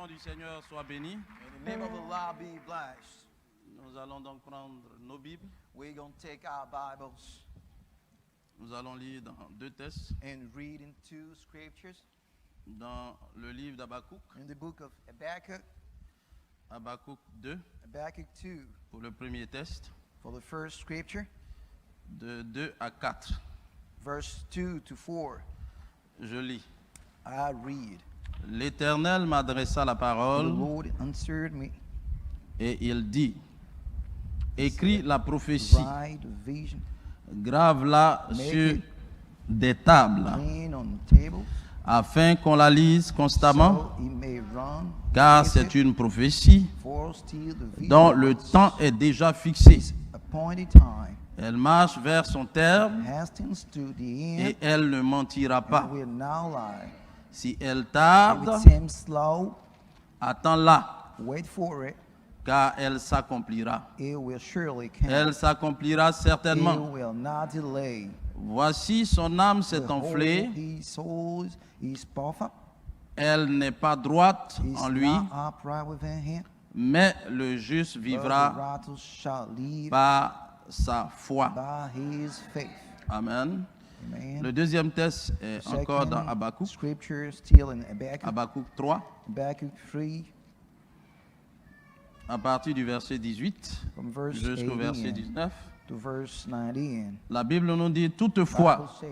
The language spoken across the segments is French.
nom du Seigneur soit béni. May the name of the Lord be blessed. Nous allons donc prendre nos Bibles. We're going to take our Bibles Nous allons lire dans deux textes. and read in two scriptures. Dans le livre d'Habakkuk, In the book of Habakkuk, Habakkuk 2, Habakkuk 2, pour le premier test, for the first scripture, de 2 à 4. verse 2 to 4. Je lis. I read. L'Éternel m'adressa la The parole Lord answered me. et il dit, écris la prophétie, Write a vision, grave-la sur des tables, laying on tables, afin qu'on la lise constamment, so he may run. car with c'est it, une prophétie for still the vision dont le was temps est déjà fixé. appointed time, Elle marche vers son terme hastens to the et end, elle ne mentira and pas. will now lie. Si elle If tarde, it seems slow, attends-la, wait for it. car elle s'accomplira. It will surely come. Elle s'accomplira It certainement. will not delay. Voici, son âme s'est enflée, Behold, his soul is puffed up. elle n'est pas droite Is en lui, not upright within him. mais le juste But the vivra righteous shall live par sa foi. by his faith. Amen. Amen. Le deuxième texte est encore dans Second Habakkuk, scripture still in Habakkuk. Habakkuk 3, Habakkuk 3 à partir du verset 18 from verse jusqu'au verset 18 19. to verse 19. La Bible nous dit, Bible toutefois, says,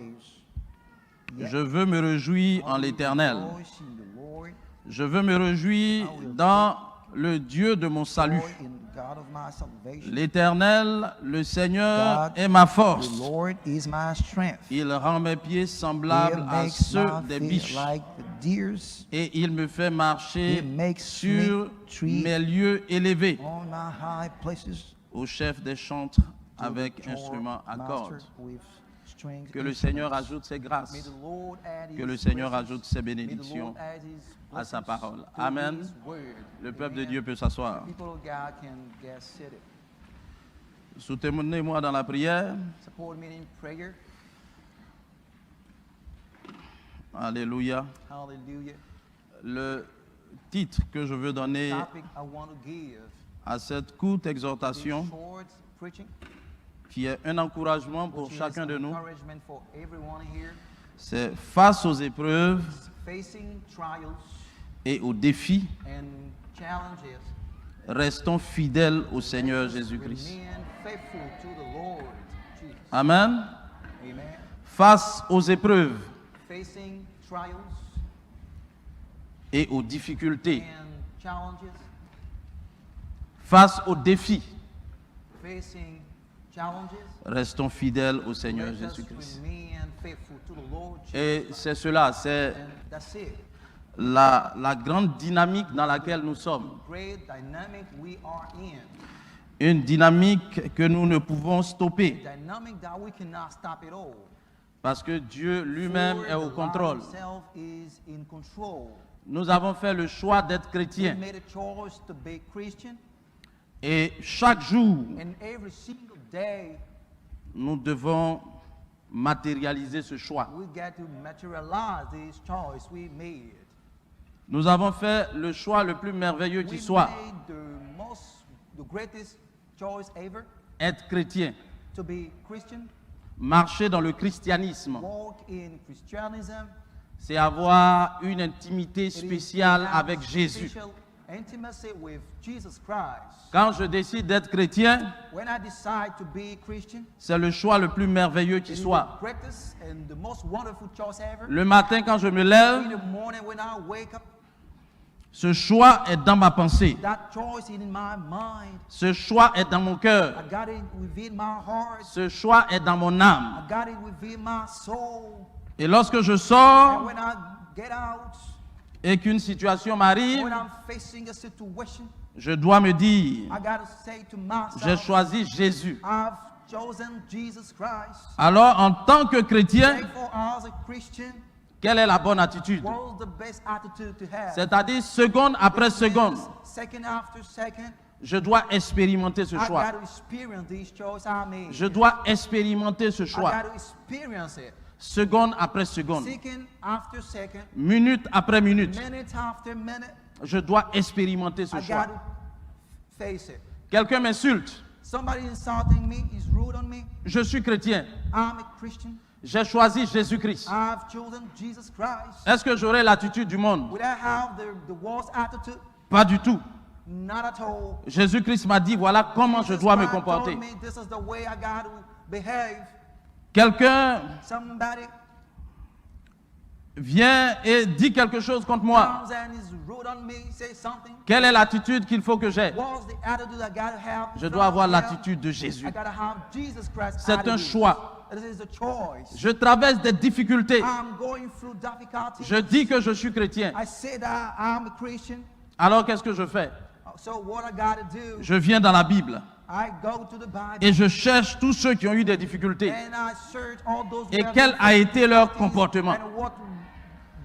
je veux me réjouir en I will l'Éternel. rejoice in the Lord, Je veux me réjouir dans le Dieu de mon salut. joy in God of my salvation. L'Éternel, le Seigneur, God, est ma The force. Lord is my strength. Il rend mes pieds He semblables à makes ceux my des feet biches. like the deer's Et il me fait He marcher makes sur me tread mes lieux élevés, on my high places. au chef des chantres To avec the instruments à master cordes. with strings Que le instruments. Seigneur ajoute ses May grâces, the Lord add que his le Seigneur blessings. ajoute ses May the bénédictions Lord add his à sa blessings parole. to Amen. his word. Le peuple de Amen. Dieu peut s'asseoir. People of God can get seated. Soutenez-moi dans la prière. Support me in prayer. Alléluia. Hallelujah. Le titre que je veux donner Topic I want to give. à cette courte This exhortation, short preaching, qui est un encouragement pour which is chacun de nous, encouragement for everyone here. c'est face aux épreuves Facing trials et aux défis, and challenges, restons fidèles au Seigneur let us Jésus-Christ. remain faithful to the Lord Jesus. Amen. Amen. Face aux épreuves Facing trials et aux difficultés, and challenges, face aux défis, facing challenges, restons fidèles au Seigneur let us Jésus-Christ. remain faithful to the Lord Jesus. Et c'est cela, c'est And that's it. la grande dynamique dans laquelle nous sommes. Great dynamic we are in. Une dynamique que nous ne pouvons stopper Dynamic that we cannot stop at all. parce que Dieu lui-même For est au the Lord contrôle. himself is in control. Nous avons fait le choix d'être We chrétiens made a choice to be Christian, et chaque jour, and every single day nous devons matérialiser ce choix. we get to materialize this choice we made. Nous avons fait le choix le plus merveilleux qui We soit, made the greatest choice ever être chrétien, to be Christian, marcher dans le christianisme. walk in Christianism. C'est avoir une intimité It is to spéciale have avec Jésus. special intimacy with Jesus Christ. Quand je décide d'être chrétien, When I decide to be Christian, c'est le choix le plus merveilleux qui it is soit. the greatest and the most wonderful choice ever. Le matin, quand je me In lève, the morning when I wake up, ce choix est dans ma pensée. that choice is in my mind. Ce choix est dans mon I cœur. got it within my heart. Ce choix est dans mon I âme. got it within my soul. Et lorsque je And sors when I get out, et qu'une situation m'arrive, when I'm facing a situation, je dois me dire, I got to say to j'ai myself, choisi Jésus. I've chosen Jesus Christ. Alors, en tant que chrétien, Therefore, as a Christian, quelle est la bonne attitude? what's the best attitude to have? C'est-à-dire, seconde après seconde, Second after second, je dois expérimenter ce I choix. got to experience this choice I made. Je dois expérimenter ce I choix. got to experience it. Seconde après seconde, Second after second, minute après minute. minute after minute, Je dois expérimenter ce I choix. got to face it. Quelqu'un m'insulte. Somebody insulting me is rude on me. Je suis chrétien. I'm a Christian. J'ai choisi Jésus-Christ. I've chosen Jesus Christ. Est-ce que j'aurai l'attitude du monde? Would I have the world's attitude? Pas du tout. Not at all. Jésus-Christ m'a dit, voilà comment je dois me Jesus Christ comporter. told me this is the way I got to behave. Quelqu'un Somebody vient et dit quelque chose contre moi. comes and is rude on me, say something. Quelle est l'attitude qu'il faut que j'ai? What's the attitude I got to have? Je dois avoir from him? l'attitude de Jésus. I got to have Jesus Christ's C'est un attitude. choix. This is a choice. Je traverse des difficultés. I'm going through difficulties. Je dis que je suis chrétien. I say that I'm a Christian. Alors qu'est-ce que je fais? So what I got to do? Je viens dans la Bible I go to the Bible et je cherche tous ceux qui ont eu des difficultés. and I search all those Et who have quel a été leur difficulties comportement? and what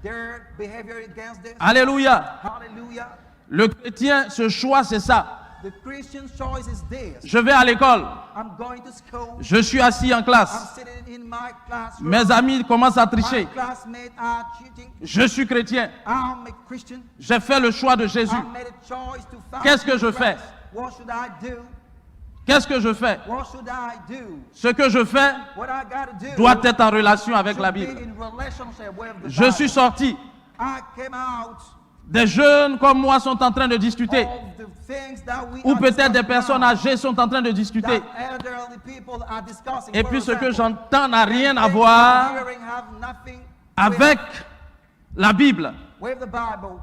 their behavior against this. Alléluia. Hallelujah. Le chrétien, ce choix, c'est ça. The Christian choice is this. Je vais à l'école. I'm going to school. Je suis assis en I'm classe. sitting in my classroom. Mes amis commencent à My tricher. classmates are cheating. Je suis chrétien. I'm a Christian. J'ai fait le choix de Jésus. I made a choice to follow Qu'est-ce que je Christ. fais? What should I do? Qu'est-ce que je fais? What should I do? Ce que je fais What I got to do doit être en relation avec should la be Bible. in relationship with the Je suis Bible. sorti. I came out Des jeunes comme moi sont en train de discuter. of the things that we Ou are peut-être des discussing personnes now, âgées sont en train de discuter. that elderly people are discussing. Et For puis ce que example, j'entends n'a rien à things voir I'm hearing have nothing avec la Bible. with the Bible.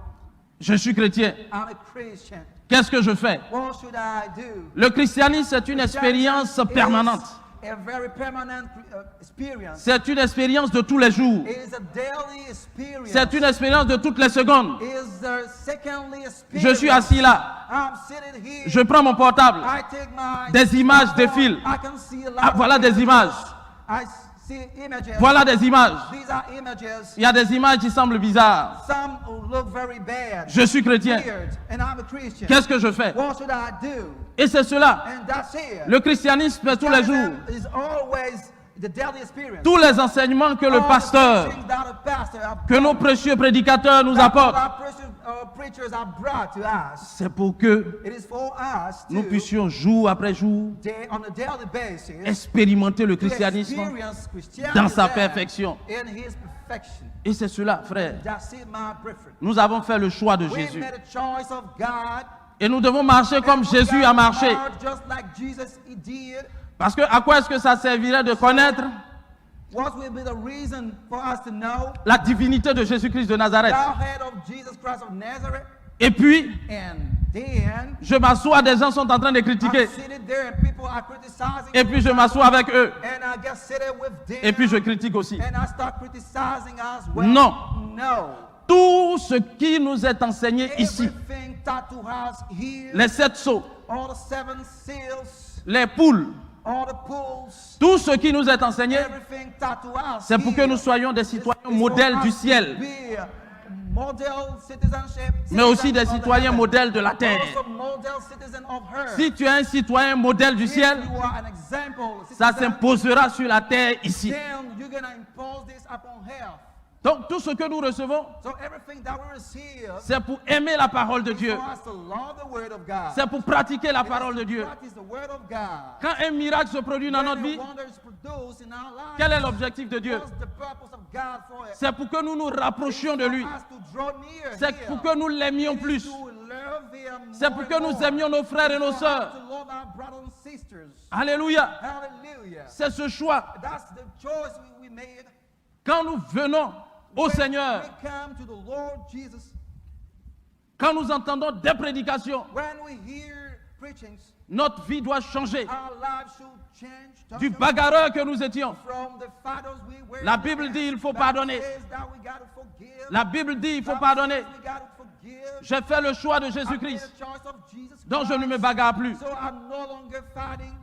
Je suis chrétien. I'm a Christian. Qu'est-ce que je fais? What should I do? Le christianisme, c'est une expérience It's permanente. a very permanent experience. C'est une expérience de tous les jours. It is a daily experience. C'est une expérience de toutes les secondes. It is a secondly experience. Je suis assis là. I'm sitting here. Je prends mon portable. I take my Des images phone. défilent. I can see a lot Ah, of voilà des images. I see images. Voilà des images. These are images. Il y a des images qui semblent bizarres. Some look very bad. Je suis chrétien. Weird, and I'm a Christian. Qu'est-ce que je fais? What should I do? Et c'est cela. And that's it. Le christianisme, c'est tous les jours. Is always the daily experience. Tous les enseignements que le All the pasteur, teachings that the pastor have que nos précieux prédicateurs nous that apportent, our precious, preachers have brought to us. c'est pour que It is for us nous to puissions jour après jour on a daily basis expérimenter le to christianisme experience Christianity dans sa there perfection. in his perfection. Et c'est cela, frère. That's it, my brethren. Nous avons fait le choix de We Jésus. made a choice of God. Et nous devons marcher comme and Jésus we a gotta marché. march just like Jesus he did. Parce que à quoi est-ce que ça servirait de connaître What will be the reason for us to know la divinité de Jésus-Christ de Nazareth? the head of Jesus Christ of Nazareth? Et puis, And then je m'assois, des gens sont en train de critiquer. I'm sitting there and people are criticizing. Et puis je m'assois avec eux. And I get seated with them. Et puis je critique aussi. And I start criticizing as well. Non. No. Tout ce qui nous est enseigné ici, Everything taught to us here, les 7 sceaux, all the 7 seals, les poules, all the pools, tout ce qui nous est enseigné, everything taught to us c'est pour que here nous soyons des citoyens is for modèles us du to ciel, be model citizenship, mais aussi des citizens of citoyens heaven. modèles de la terre. Also model citizen of earth. Si tu es un citoyen modèle du If ciel, you are an example ça citizen, s'imposera sur la terre ici. then you're going to impose this upon earth. Donc tout ce que nous recevons, So everything that we receive c'est pour aimer la parole de is Dieu. for us to love the word of God. C'est pour pratiquer la It is parole de to Dieu. practice the word of God. Quand un miracle se produit dans notre vie, When a wonder is produced in our lives, quel est l'objectif de Dieu? what's the purpose of God for it? C'est pour que nous nous rapprochions de lui. For us to draw near C'est here. pour que nous l'aimions It is plus. to love him C'est more pour and que nous more. aimions nos frères et nos For us sœurs. to love our brothers and sisters. Alléluia. Hallelujah. C'est ce choix. That's the choice we made. Quand nous venons au When Seigneur, we come to the Lord Jesus, quand nous entendons des prédications, when we hear preachings, notre vie doit changer. our lives should change. Du totally bagarreur que nous étions, from the fathers we were. la Bible dit il faut pardonner. Says that we gotta forgive. La Bible dit il faut Bible pardonner. says we gotta forgive. J'ai fait le choix de I made Jésus-Christ, a choice of Jesus donc je ne me Christ. bagarre plus. So I'm no longer fighting.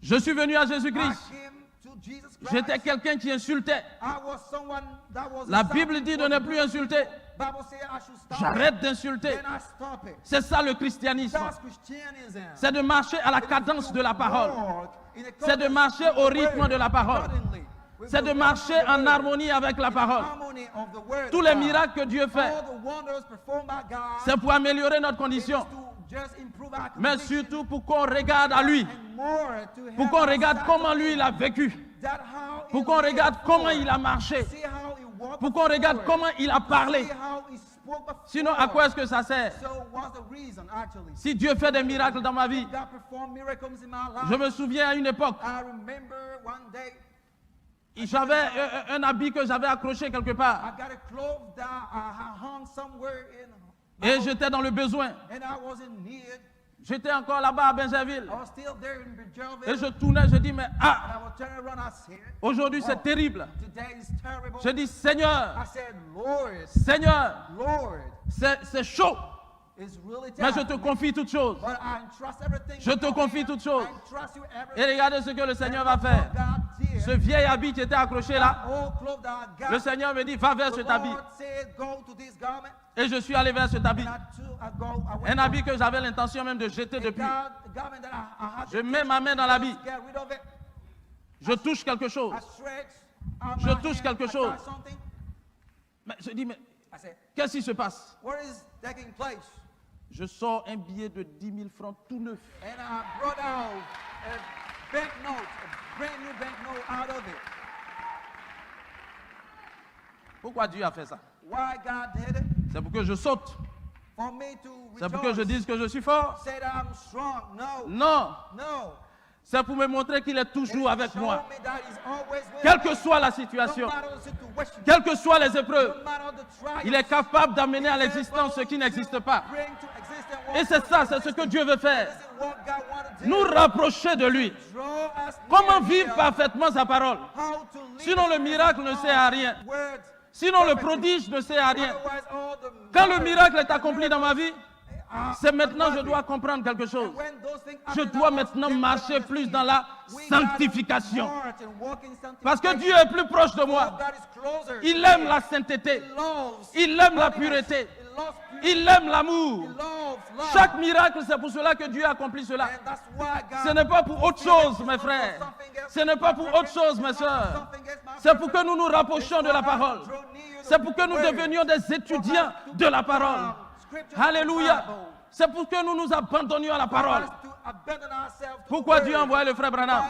Je suis venu à I Jésus-Christ. came to Jesus Christ. J'étais quelqu'un qui insultait. I was someone that was La insulting Bible dit de what ne to plus do. insulter. Bible says I should stop J'arrête it. d'insulter. Then I stop it. C'est ça le christianisme. That's Christianism. C'est de marcher à la cadence de la parole. Walk in C'est de marcher au rythme de la parole. accordingly c'est de marcher en harmonie avec la parole. harmony of the word Tous of les God. miracles que Dieu fait, All the wonders performed by God, c'est pour améliorer notre it is condition, to just improve our mais condition, surtout pour qu'on regarde à lui, and more to pour help qu'on us regarde start comment to lui il a vécu, that how he pour qu'on lived regarde before, comment il a marché, see how he walked pour qu'on regarde before, comment il a parlé. see how he spoke before. Sinon, à quoi est-ce que ça sert? So what's the reason actually? Si Dieu fait des miracles dans ma vie, God performed miracles in my life. je me souviens à une époque, I remember one day j'avais un habit que j'avais accroché quelque part I got a clothes that I hung somewhere in, et j'étais dans le besoin. and I was in need. J'étais encore là-bas à Benjerville I was still there in Benjerville, et je tournais, je dis mais and ah, I was turning around. I said, aujourd'hui c'est terrible. today is terrible. Je dis Seigneur, I said, Lord, Seigneur, Lord, c'est chaud, it's really mais je terrible. te confie toutes choses. But I entrust everything. Je in te your confie hand. toutes choses. I trust you Et everything. regardez ce que le Seigneur va And faire. what God did, Ce vieil habit qui était accroché là, all clothes that I got, le Seigneur me dit va vers the cet habit. Lord said, go to this garment. Et je suis allé vers cet habit. And I went Un to habit que j'avais l'intention même de jeter a depuis. garment that I had Je to mets ma main dans l'habit. get rid of it. Je touche quelque chose. I stretch out Je my touche hand, quelque I chose. touch something. Mais je dis mais I said, qu'est-ce qui se passe? what is taking place? Je sors un billet de 10 000 francs tout neuf. And I brought out a banknote, a brand new banknote out of it. Pourquoi Dieu a fait ça? Why God did it? C'est pour que je saute. For me to C'est pour que je rejoice. dise que je suis fort. Say that I'm strong. No. Non, No. c'est pour me montrer qu'il est toujours avec Show moi. me that he's always with Quelle me. que soit la No situation, matter the situation, quelles que soient les épreuves, no matter the trials, il est capable d'amener à l'existence ce qui n'existe pas. bring to existence what Et c'est ça, c'est ce que Dieu veut faire. this is what God wanted to Nous do. rapprocher de lui. Draw us Comment near vivre him. parfaitement sa parole? How to live Sinon le miracle ne sert à rien. words. Sinon le prodige ne sert à rien. Otherwise, all the Quand le miracles miracle est accompli dans ma vie, are c'est maintenant que je nothing. dois comprendre quelque chose. When those things Je happen, dois I must maintenant get marcher them plus understood. dans la We gotta sanctification. march and walk in Parce que sanctification. Dieu est plus proche de moi. God is closer. Il aime la sainteté. He loves Il aime la holiness. pureté. He loves purity. Il aime He l'amour. loves love. Chaque miracle, c'est pour cela que Dieu a accompli cela. And that's why God Ce n'est pas pour autre chose, mes frères. Ce n'est pas pour autre chose, mes sœurs. C'est pour que nous nous rapprochions de la parole. C'est pour que nous devenions des étudiants de la parole. Alléluia. C'est pour que nous nous abandonnions à la parole. Pourquoi Dieu a envoyé le frère Branham?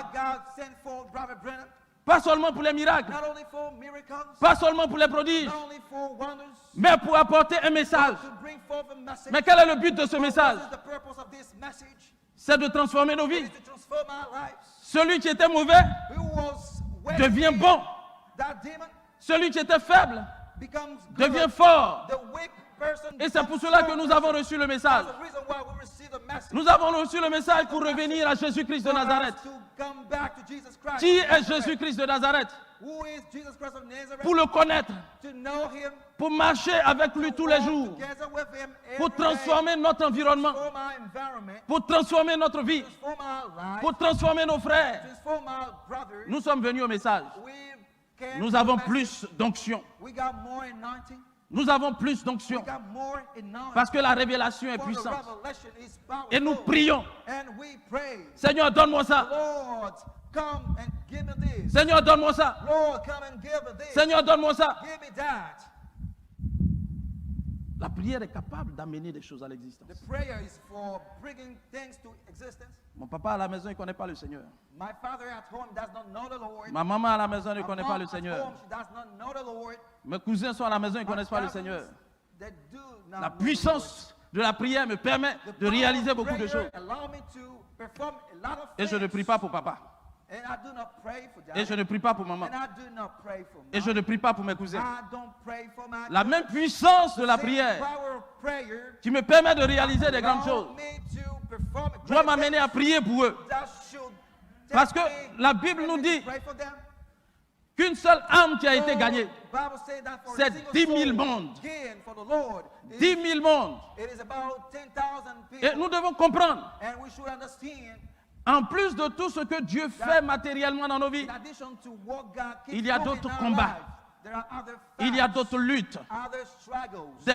Pas seulement pour les miracles, Not only for miracles, pas seulement pour les prodiges, not only for wonders, mais pour apporter un message. to bring forth a message. Mais quel est le but de ce message? What is the purpose of this message? C'est de transformer nos It vies. is to transform our lives. Celui qui était mauvais Who was devient bon. That demon Celui qui était faible becomes devient good. fort. The weak person Et c'est becomes pour cela que strong nous avons person. reçu le message. That's the reason why we receive the message. Nous avons reçu le message pour revenir à Jésus-Christ de For us Nazareth. to come back to Jesus Christ. Qui est Jésus-Christ de Nazareth? Who is Jesus Christ of Nazareth? Pour le connaître, To know him, pour marcher avec lui tous les walk jours, together with him pour every day, transformer notre environnement, transform our environment, pour transformer notre vie, transform our life, pour transformer nos frères. transform our brothers. Nous sommes venus au message. We came Nous to avons the message. plus d'onction. We got more anointing. Nous avons plus We d'onction got more anointing. parce que la révélation est For the puissante. revelation is powerful. Et nous prions. And we pray. Seigneur, donne-moi ça. Lord, come and give me this. Seigneur, donne-moi ça. Lord, come and give me this. Seigneur, donne-moi ça. Give me that. La prière est capable d'amener des choses à l'existence. The prayer is for bringing things to existence. Mon papa à la maison, il ne connaît pas le Seigneur. My father at home does not know the Lord. Ma maman à la maison ne My connaît mom pas le at Seigneur. home, she does not know the Lord. Mes cousins sont à la maison, ils ne My connaissent pas le cousins, Seigneur. they do not La know the puissance de la prière me permet Lord. The de réaliser power of beaucoup de prayer choses. allow me to perform a lot of Et je ne things. prie pas pour papa. And I do not pray for that. Et je ne prie pas pour maman. And I do not pray for Et mom. je ne prie pas pour mes cousins. I don't pray for my La même puissance de la Same prière power of prayer qui me permet de réaliser des grandes allow choses me to perform a doit great m'amener à things prier pour eux. that should Parce take que me la Bible nous to dit pray for them. qu'une seule âme qui a été So, gagnée, Bible says that for a c'est single 10 000 soul mondes. gained for the Lord, 10 000 mondes. it is about 10,000 Et people. nous devons comprendre, And we should understand, en plus de tout ce que Dieu fait matériellement dans nos vies, in addition to what God keeps il y a doing d'autres in our combats. lives, there are other il y a fights, d'autres luttes, other struggles, des